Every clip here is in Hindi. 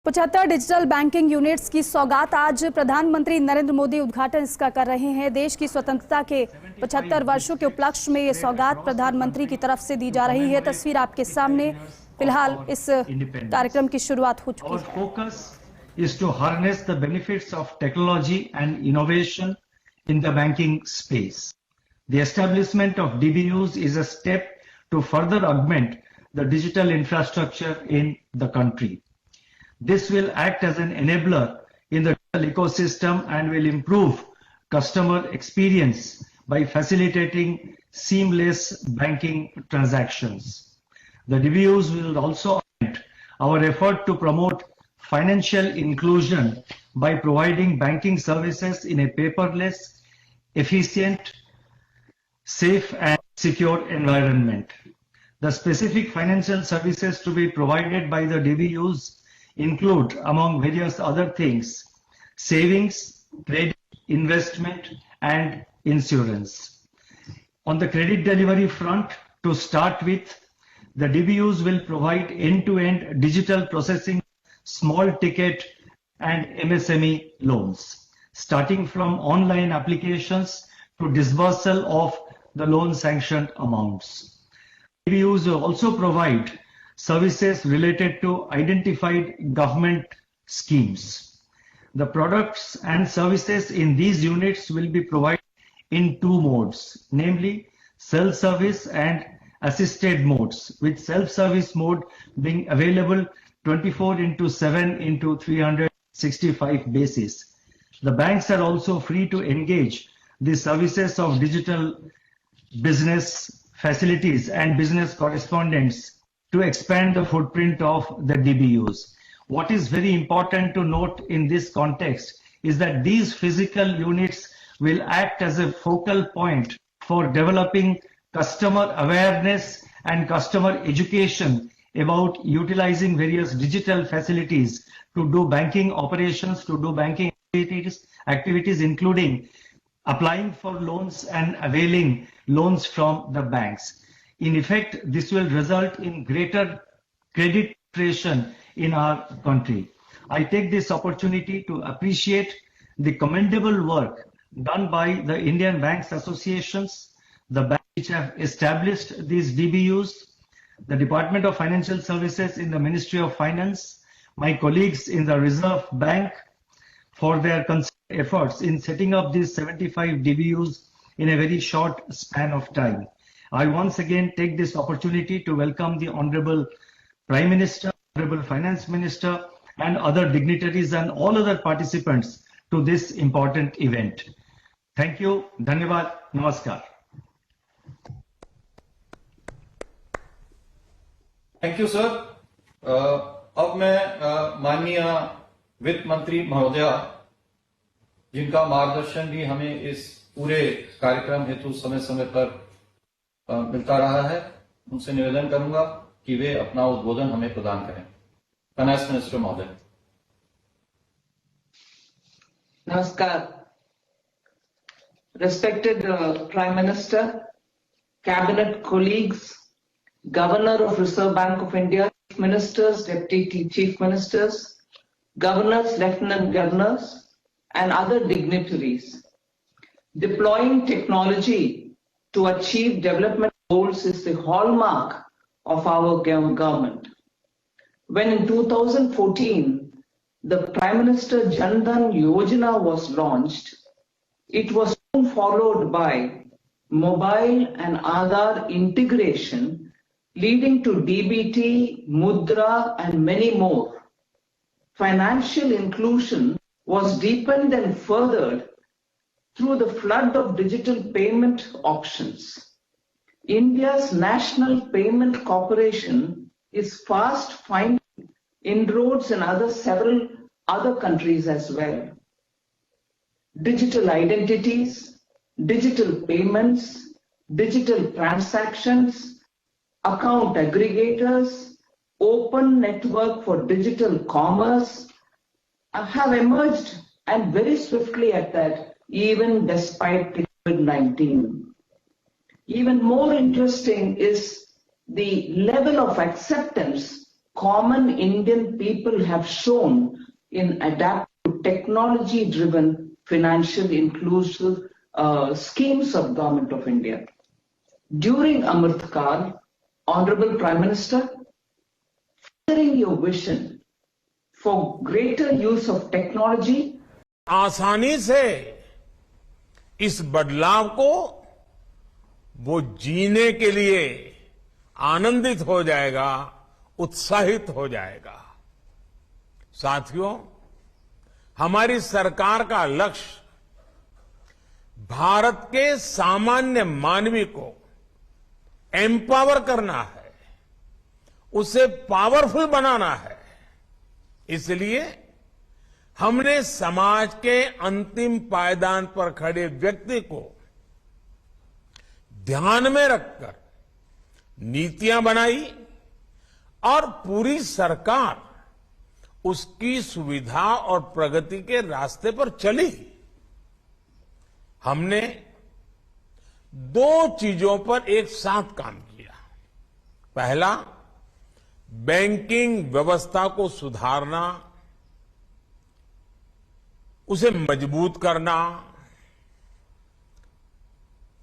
75 डिजिटल बैंकिंग यूनिट्स की सौगात आज प्रधानमंत्री नरेंद्र मोदी उद्घाटन इसका कर रहे हैं। देश की स्वतंत्रता के 75 वर्षों के उपलक्ष्य में ये सौगात प्रधानमंत्री की तरफ से दी जा रही है। तस्वीर आपके सामने फिलहाल इस कार्यक्रम की शुरुआत हो चुकी है। Focus is to harness the benefits of technology and innovation in the banking space. The establishment of DBUs is a step to further augment the digital infrastructure in the country. This will act as an enabler in the digital ecosystem and will improve customer experience by facilitating seamless banking transactions. The DBUs will also augment our effort to promote financial inclusion by providing banking services in a paperless, efficient, safe and secure environment. The specific financial services to be provided by the DBUs include, among various other things, savings, credit, investment, and insurance. On the credit delivery front, to start with, the DBUs will provide end-to-end digital processing, small ticket, and MSME loans, starting from online applications to disbursal of the loan sanctioned amounts. DBUs will also provide services related to identified government schemes. The products and services in these units will be provided in two modes, namely self-service and assisted modes, with self-service mode being available 24/7/365 basis. The banks are also free to engage the services of digital business facilities and business correspondents to expand the footprint of the DBUs. What is very important to note in this context is that these physical units will act as a focal point for developing customer awareness and customer education about utilizing various digital facilities to do banking operations, to do banking activities including applying for loans and availing loans from the banks. In effect, this will result in greater credit penetration in our country. I take this opportunity to appreciate the commendable work done by the Indian Banks Associations, the banks which have established these DBUs, the Department of Financial Services in the Ministry of Finance, my colleagues in the Reserve Bank for their concerted efforts in setting up these 75 DBUs in a very short span of time. I once again take this opportunity to welcome the Honorable Prime Minister, Honorable Finance Minister, and other dignitaries and all other participants to this important event. Thank you. Dhanyavad. Namaskar. Thank you sir. अब मैं माननीय वित्त मंत्री महोदया, जिनका मार्गदर्शन भी हमें इस पूरे कार्यक्रम हेतु समय समय पर मिलता रहा है, उनसे निवेदन करूंगा कि वे अपना उद्बोधन हमें प्रदान करें। फाइनेंस मिनिस्टर महोदय। Namaskar. Respected Prime Minister, Cabinet colleagues, Governor of Reserve Bank of India, Chief Ministers, Deputy Chief Ministers, Governors, Lieutenant Governors, and other dignitaries. Deploying technology to achieve development goals is the hallmark of our government. When in 2014, the Prime Minister Jan Dhan Yojana was launched, it was soon followed by mobile and Aadhaar integration, leading to DBT, Mudra, and many more. Financial inclusion was deepened and furthered through the flood of digital payment options. India's National Payment Corporation is fast finding inroads in several other countries as well. Digital identities, digital payments, digital transactions, account aggregators, open network for digital commerce have emerged, and very swiftly at that, even despite COVID-19. Even more interesting is the level of acceptance common Indian people have shown in adapting to technology-driven financial inclusive schemes of Government of India. During Amrit Kal, Honorable Prime Minister, furthering your vision for greater use of technology, आसानी से इस बदलाव को वो जीने के लिए आनंदित हो जाएगा, उत्साहित हो जाएगा। साथियों, हमारी सरकार का लक्ष्य भारत के सामान्य मानवी को एम्पावर करना है, उसे पावरफुल बनाना है। इसलिए हमने समाज के अंतिम पायदान पर खड़े व्यक्ति को ध्यान में रखकर नीतियां बनाई और पूरी सरकार उसकी सुविधा और प्रगति के रास्ते पर चली। हमने दो चीजों पर एक साथ काम किया। पहला, बैंकिंग व्यवस्था को सुधारना, उसे मजबूत करना,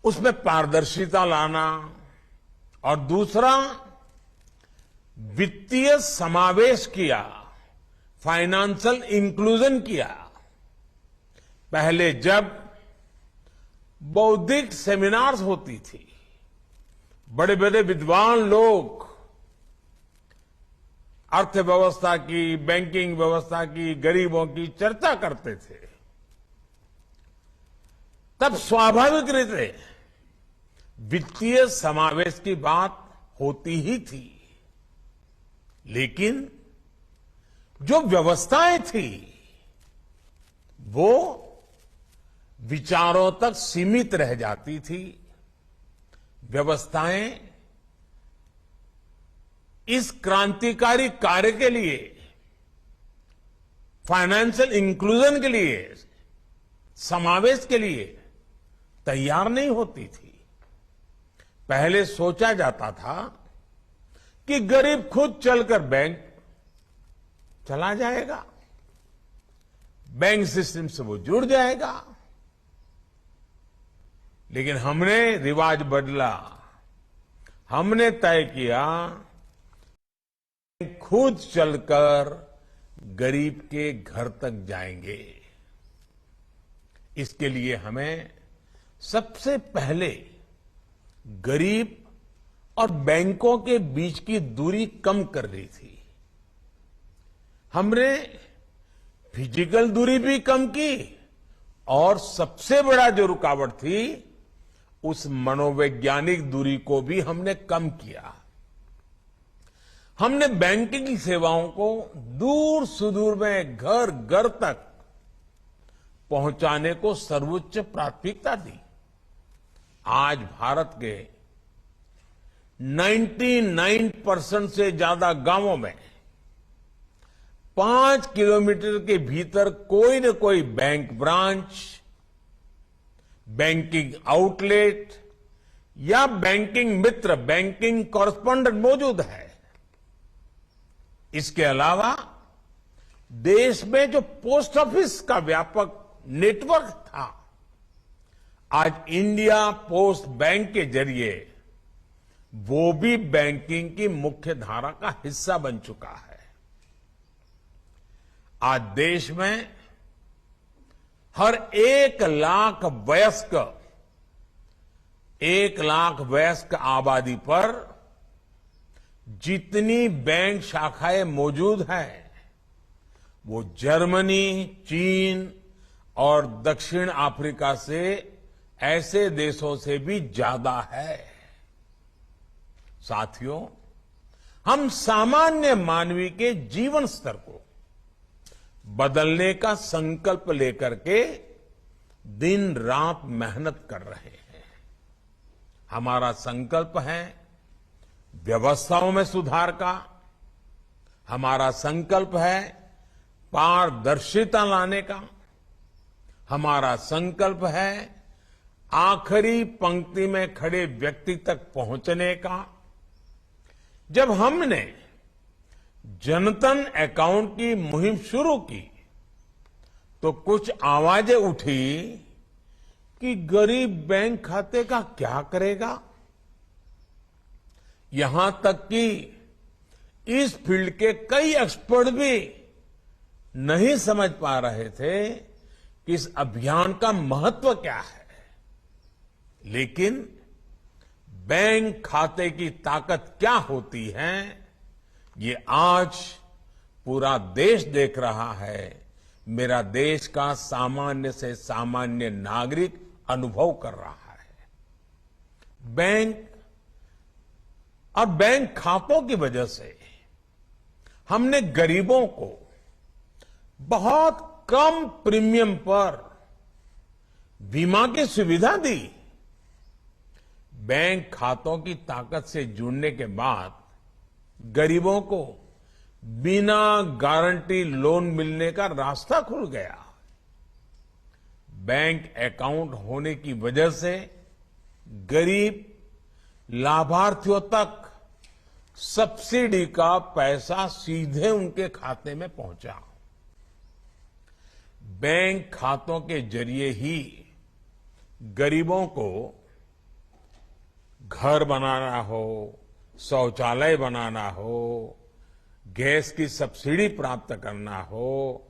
उसमें पारदर्शिता लाना, और दूसरा, वित्तीय समावेश किया, फाइनेंशियल इंक्लूजन किया। पहले जब बौद्धिक सेमिनार्स होती थी, बड़े बड़े विद्वान लोग अर्थव्यवस्था की, बैंकिंग व्यवस्था की, गरीबों की चर्चा करते थे, तब स्वाभाविक रीते वित्तीय समावेश की बात होती ही थी। लेकिन जो व्यवस्थाएं थी वो विचारों तक सीमित रह जाती थी। व्यवस्थाएं इस क्रांतिकारी कार्य के लिए, फाइनेंशियल इंक्लूजन के लिए, समावेश के लिए तैयार नहीं होती थी। पहले सोचा जाता था कि गरीब खुद चलकर बैंक चला जाएगा, बैंक सिस्टम से वो जुड़ जाएगा। लेकिन हमने रिवाज बदला, हमने तय किया खुद चलकर गरीब के घर तक जाएंगे। इसके लिए हमें सबसे पहले गरीब और बैंकों के बीच की दूरी कम करनी थी। हमने फिजिकल दूरी भी कम की और सबसे बड़ा जो रुकावट थी, उस मनोवैज्ञानिक दूरी को भी हमने कम किया। हमने बैंकिंग सेवाओं को दूर सुदूर में घर घर तक पहुंचाने को सर्वोच्च प्राथमिकता दी। आज भारत के 99% से ज्यादा गांवों में 5 किलोमीटर के भीतर कोई न कोई बैंक ब्रांच, बैंकिंग आउटलेट या बैंकिंग मित्र, बैंकिंग कॉरेस्पॉन्डेंट मौजूद है। इसके अलावा देश में जो पोस्ट ऑफिस का व्यापक नेटवर्क था, आज इंडिया पोस्ट बैंक के जरिए वो भी बैंकिंग की मुख्य धारा का हिस्सा बन चुका है। आज देश में हर 1 लाख वयस्क आबादी पर जितनी बैंक शाखाएं मौजूद हैं, वो जर्मनी, चीन और दक्षिण अफ्रीका से ऐसे देशों से भी ज्यादा है। साथियों, हम सामान्य मानवी के जीवन स्तर को बदलने का संकल्प लेकर के दिन रात मेहनत कर रहे हैं। हमारा संकल्प है व्यवस्थाओं में सुधार का, हमारा संकल्प है पारदर्शिता लाने का, हमारा संकल्प है आखिरी पंक्ति में खड़े व्यक्ति तक पहुंचने का। जब हमने जनधन अकाउंट की मुहिम शुरू की तो कुछ आवाजें उठी कि गरीब बैंक खाते का क्या करेगा। यहां तक कि इस फील्ड के कई एक्सपर्ट भी नहीं समझ पा रहे थे कि इस अभियान का महत्व क्या है। लेकिन बैंक खाते की ताकत क्या होती है, ये आज पूरा देश देख रहा है। मेरा देश का सामान्य से सामान्य नागरिक अनुभव कर रहा है। बैंक और बैंक खातों की वजह से हमने गरीबों को बहुत कम प्रीमियम पर बीमा की सुविधा दी। बैंक खातों की ताकत से जुड़ने के बाद गरीबों को बिना गारंटी लोन मिलने का रास्ता खुल गया। बैंक अकाउंट होने की वजह से गरीब लाभार्थियों तक सब्सिडी का पैसा सीधे उनके खाते में पहुंचा। बैंक खातों के जरिए ही गरीबों को घर बनाना हो, शौचालय बनाना हो, गैस की सब्सिडी प्राप्त करना हो,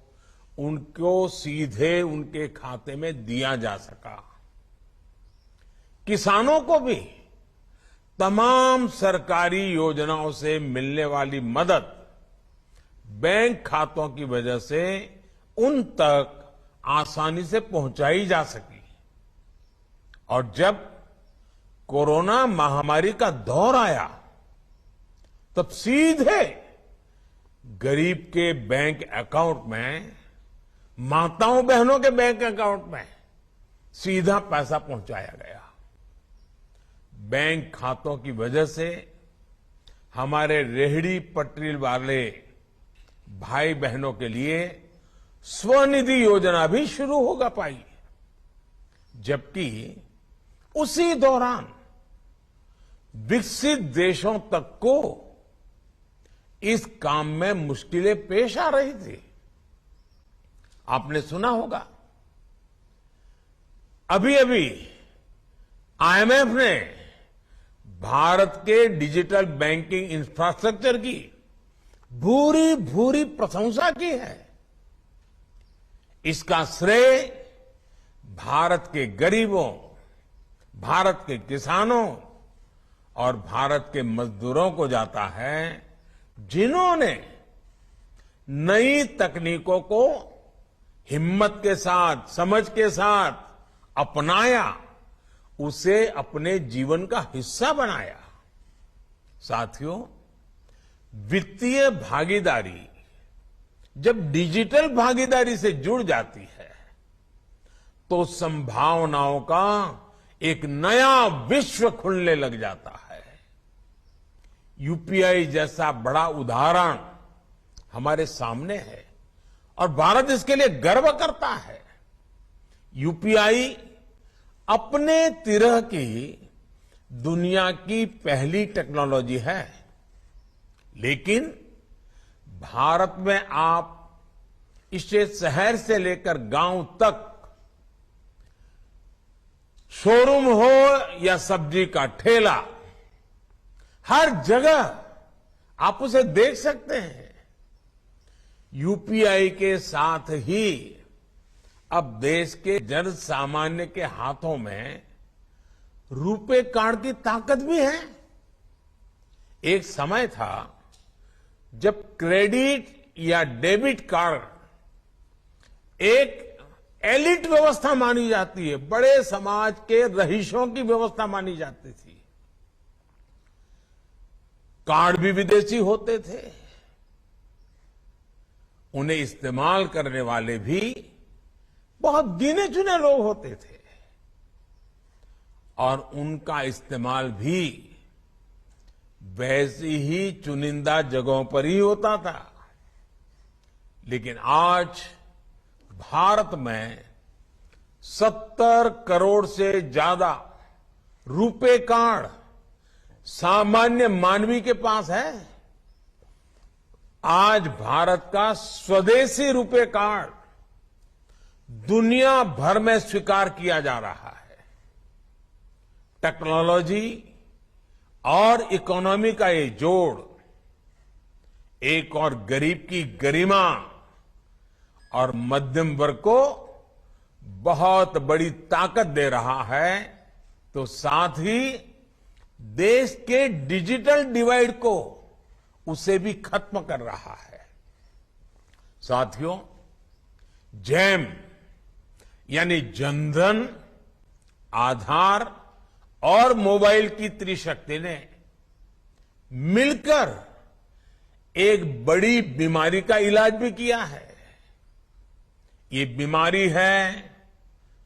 उनको सीधे उनके खाते में दिया जा सका। किसानों को भी तमाम सरकारी योजनाओं से मिलने वाली मदद बैंक खातों की वजह से उन तक आसानी से पहुंचाई जा सकी। और जब कोरोना महामारी का दौर आया तब सीधे गरीब के बैंक अकाउंट में, माताओं बहनों के बैंक अकाउंट में सीधा पैसा पहुंचाया गया। बैंक खातों की वजह से हमारे रेहड़ी पटरी वाले भाई बहनों के लिए स्वनिधि योजना भी शुरू होगा पाई। जबकि उसी दौरान विकसित देशों तक को इस काम में मुश्किलें पेश आ रही थी। आपने सुना होगा, अभी अभी आईएमएफ ने भारत के डिजिटल बैंकिंग इंफ्रास्ट्रक्चर की भूरी भूरी प्रशंसा की है। इसका श्रेय भारत के गरीबों, भारत के किसानों और भारत के मजदूरों को जाता है, जिन्होंने नई तकनीकों को हिम्मत के साथ, समझ के साथ अपनाया, उसे अपने जीवन का हिस्सा बनाया। साथियों, वित्तीय भागीदारी जब डिजिटल भागीदारी से जुड़ जाती है तो संभावनाओं का एक नया विश्व खुलने लग जाता है। यूपीआई जैसा बड़ा उदाहरण हमारे सामने है और भारत इसके लिए गर्व करता है। यूपीआई अपने तरह की दुनिया की पहली टेक्नोलॉजी है, लेकिन भारत में आप इसे शहर से लेकर गांव तक, शोरूम हो या सब्जी का ठेला, हर जगह आप उसे देख सकते हैं। यूपीआई के साथ ही अब देश के जन सामान्य के हाथों में रुपे कार्ड की ताकत भी है। एक समय था जब क्रेडिट या डेबिट कार्ड एक एलिट व्यवस्था मानी जाती है, बड़े समाज के रईसों की व्यवस्था मानी जाती थी। कार्ड भी विदेशी होते थे, उन्हें इस्तेमाल करने वाले भी बहुत गिने चुने लोग होते थे और उनका इस्तेमाल भी वैसी ही चुनिंदा जगहों पर ही होता था। लेकिन आज भारत में 70 करोड़ से ज्यादा रुपे कार्ड सामान्य मानवी के पास है। आज भारत का स्वदेशी रुपे कार्ड दुनिया भर में स्वीकार किया जा रहा है। टेक्नोलॉजी और इकोनॉमी का ये जोड़ एक और गरीब की गरिमा और मध्यम वर्ग को बहुत बड़ी ताकत दे रहा है, तो साथ ही देश के डिजिटल डिवाइड को उसे भी खत्म कर रहा है। साथियों, जैम यानी जनधन, आधार और मोबाइल की त्रिशक्ति ने मिलकर एक बड़ी बीमारी का इलाज भी किया है। ये बीमारी है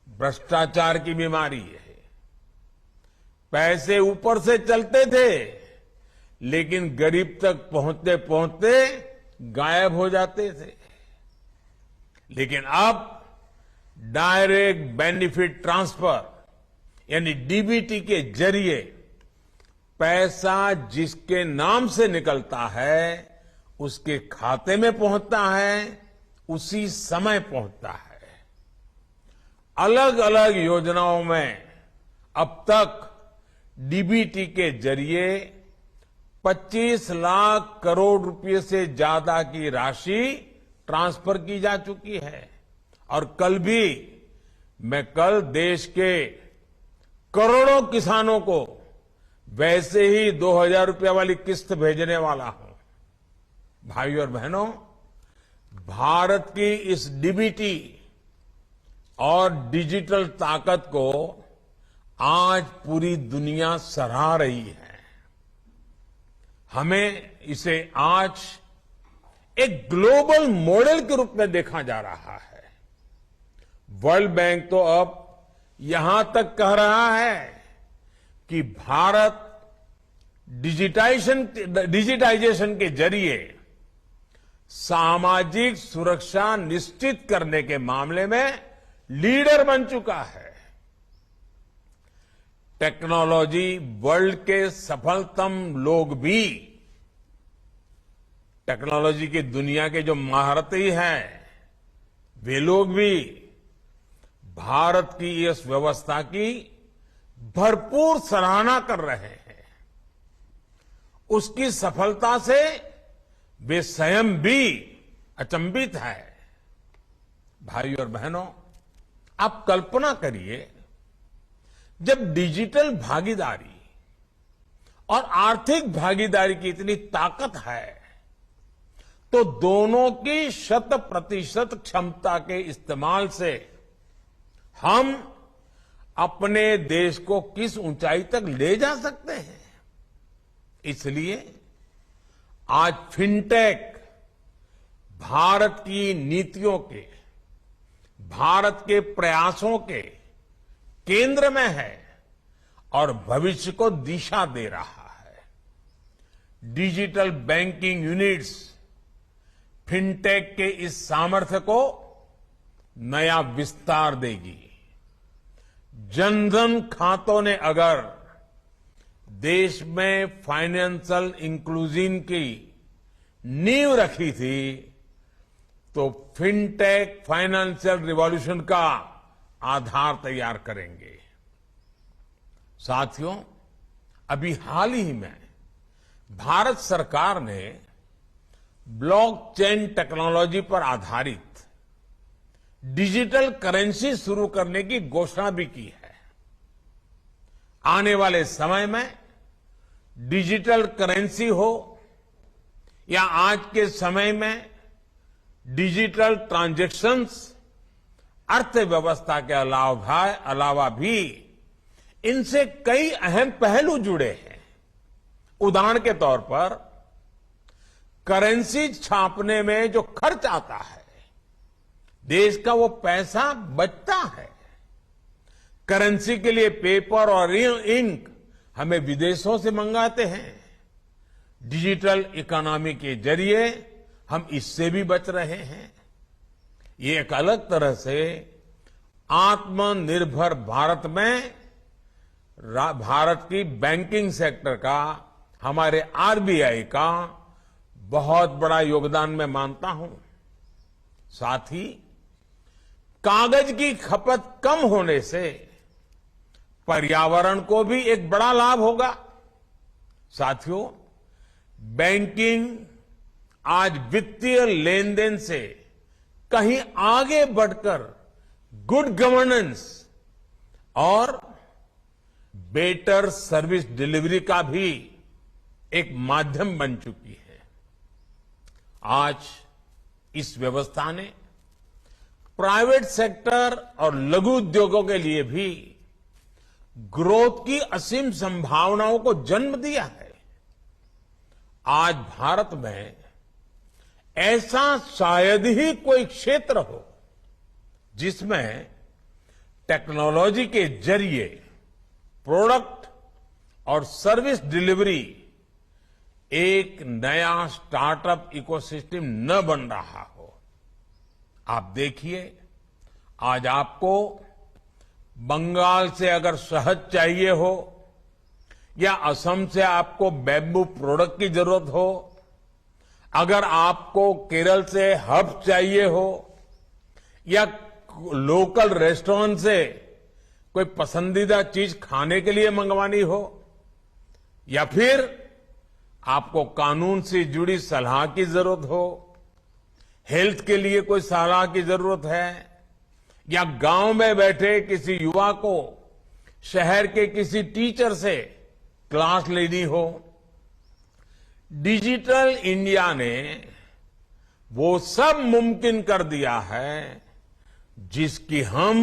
भ्रष्टाचार की बीमारी है। पैसे ऊपर से चलते थे, लेकिन गरीब तक पहुंचते पहुंचते गायब हो जाते थे। लेकिन अब डायरेक्ट बेनिफिट ट्रांसफर यानी डीबीटी के जरिए पैसा जिसके नाम से निकलता है उसके खाते में पहुंचता है, उसी समय पहुंचता है। अलग अलग योजनाओं में अब तक डीबीटी के जरिए 25 लाख करोड़ रुपए से ज्यादा की राशि ट्रांसफर की जा चुकी है। और कल भी मैं देश के करोड़ों किसानों को वैसे ही 2000 रुपये वाली किस्त भेजने वाला हूं। भाइयों और बहनों, भारत की इस डीबीटी और डिजिटल ताकत को आज पूरी दुनिया सराह रही है। हमें इसे आज एक ग्लोबल मॉडल के रूप में देखा जा रहा है। वर्ल्ड बैंक तो अब यहां तक कह रहा है कि भारत डिजिटाइजेशन के जरिए सामाजिक सुरक्षा निश्चित करने के मामले में लीडर बन चुका है। टेक्नोलॉजी वर्ल्ड के सफलतम लोग भी, टेक्नोलॉजी की दुनिया के जो महारथी हैं, वे लोग भी भारत की इस व्यवस्था की भरपूर सराहना कर रहे हैं। उसकी सफलता से वे स्वयं भी अचंभित है। भाइयों और बहनों, आप कल्पना करिए, जब डिजिटल भागीदारी और आर्थिक भागीदारी की इतनी ताकत है, तो दोनों की 100% क्षमता के इस्तेमाल से हम अपने देश को किस ऊंचाई तक ले जा सकते हैं। इसलिए आज फिनटेक भारत की नीतियों के, भारत के प्रयासों के केंद्र में है और भविष्य को दिशा दे रहा है। डिजिटल बैंकिंग यूनिट्स फिनटेक के इस सामर्थ्य को नया विस्तार देगी। जनधन खातों ने अगर देश में फाइनेंशियल इंक्लूजन की नींव रखी थी, तो फिनटेक फाइनेंशियल रिवॉल्यूशन का आधार तैयार करेंगे। साथियों, अभी हाल ही में भारत सरकार ने ब्लॉकचेन टेक्नोलॉजी पर आधारित डिजिटल करेंसी शुरू करने की घोषणा भी की है। आने वाले समय में डिजिटल करेंसी हो या आज के समय में डिजिटल ट्रांजैक्शंस अर्थव्यवस्था के अलावा भी इनसे कई अहम पहलू जुड़े हैं। उदाहरण के तौर पर करेंसी छापने में जो खर्च आता है, देश का वो पैसा बचता है। करेंसी के लिए पेपर और इंक हमें विदेशों से मंगाते हैं। डिजिटल इकोनॉमी के जरिए हम इससे भी बच रहे हैं। ये एक अलग तरह से आत्मनिर्भर भारत में भारत की बैंकिंग सेक्टर का, हमारे आरबीआई का बहुत बड़ा योगदान मैं मानता हूं। साथ ही कागज की खपत कम होने से पर्यावरण को भी एक बड़ा लाभ होगा। साथियों, बैंकिंग आज वित्तीय लेन देन से कहीं आगे बढ़कर गुड गवर्नेंस और बेटर सर्विस डिलीवरी का भी एक माध्यम बन चुकी है। आज इस व्यवस्था ने प्राइवेट सेक्टर और लघु उद्योगों के लिए भी ग्रोथ की असीम संभावनाओं को जन्म दिया है। आज भारत में ऐसा शायद ही कोई क्षेत्र हो जिसमें टेक्नोलॉजी के जरिए प्रोडक्ट और सर्विस डिलीवरी एक नया स्टार्टअप इकोसिस्टम न बन रहा हो। आप देखिए, आज आपको बंगाल से अगर शहद चाहिए हो या असम से आपको बैम्बू प्रोडक्ट की जरूरत हो, अगर आपको केरल से हर्ब चाहिए हो या लोकल रेस्टोरेंट से कोई पसंदीदा चीज खाने के लिए मंगवानी हो, या फिर आपको कानून से जुड़ी सलाह की जरूरत हो, हेल्थ के लिए कोई सलाह की जरूरत है, या गांव में बैठे किसी युवा को शहर के किसी टीचर से क्लास लेनी हो, डिजिटल इंडिया ने वो सब मुमकिन कर दिया है जिसकी हम